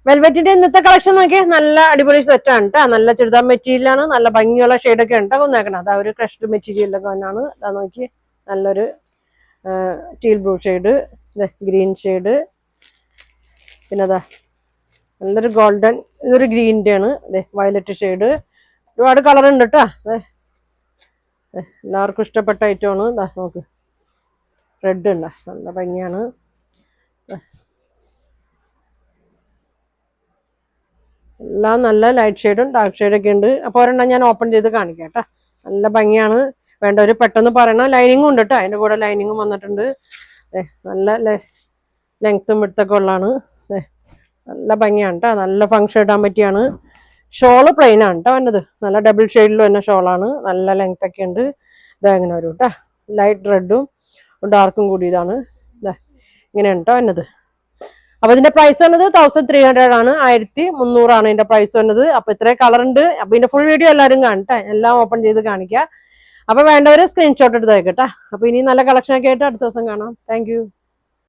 വെൽവെറ്റിന്റെ ഇന്നത്തെ കളക്ഷൻ നോക്കിയാൽ നല്ല അടിപൊളി സെറ്റാണ് കേട്ടോ. നല്ല ചുരിദാർ മെറ്റീരിയലാണ്, നല്ല ഭംഗിയുള്ള ഷെയ്ഡൊക്കെ ഉണ്ട് കൊന്നേക്കണം. അതാ ഒരു ക്രഷ്ഡ് മെറ്റീരിയലൊക്കെ തന്നെയാണ്. അതാ നോക്കി നല്ലൊരു teal blue shade, green shade, പിന്നെ അതാ നല്ലൊരു ഗോൾഡൻ, ഇതൊരു ഗ്രീനിന്റെ ആണ്. വയലറ്റ് ഷെയ്ഡ്, ഒരുപാട് കളർ ഉണ്ട് കേട്ടോ. എല്ലാവർക്കും ഇഷ്ടപ്പെട്ട ഐറ്റമാണ്. നോക്ക് റെഡ് ഉണ്ട്, നല്ല ഭംഗിയാണ്. എല്ലാം നല്ല ലൈറ്റ് ഷെയ്ഡും ഡാർക്ക് ഷെയ്ഡൊക്കെ ഉണ്ട്. അപ്പോൾ ഒരെണ്ണം ഞാൻ ഓപ്പൺ ചെയ്ത് കാണിക്കാം കേട്ടോ. നല്ല ഭംഗിയാണ്, വേണ്ടവർ പെട്ടെന്ന് പറയണം. ലൈനിങ്ങും ഉണ്ട് കേട്ടോ, അതിൻ്റെ കൂടെ ലൈനിങ്ങും വന്നിട്ടുണ്ട്. നല്ല ലെങ്ത്തും വിടുത്തൊക്കെ ഉള്ളതാണ്. നല്ല ഭംഗിയാണ് കേട്ടോ, നല്ല ഫങ്ഷൻ ഇടാൻ പറ്റിയാണ്. ഷോള് പ്ലെയിൻ ആണ് കേട്ടോ വന്നത്, നല്ല ഡബിൾ ഷെയ്ഡിൽ തന്നെ ഷോളാണ്, നല്ല ലെങ്ത് ഒക്കെ ഉണ്ട്. ഇങ്ങനെ വരും കേട്ടോ, ലൈറ്റ് റെഡും ഡാർക്കും കൂടി ഇതാണ്. ഇങ്ങനെയാണ് കേട്ടോ വന്നത്. അപ്പൊ ഇതിന്റെ പ്രൈസ് വന്നത് 1300 ആണ്, 1300 ആണ് ഇതിന്റെ പ്രൈസ് വന്നത്. അപ്പൊ ഇത്രയും കളർ ഉണ്ട്. അപ്പൊ ഇതിന്റെ ഫുൾ വീഡിയോ എല്ലാവരും കാണട്ടെ, എല്ലാം ഓപ്പൺ ചെയ്ത് കാണിക്കുക. അപ്പൊ വേണ്ടവര് സ്ക്രീൻഷോട്ട് എടുത്ത് വെക്കട്ടെ. അപ്പൊ ഇനി നല്ല കളക്ഷൻ ഒക്കെ ആയിട്ട് അടുത്ത ദിവസം കാണാം. താങ്ക്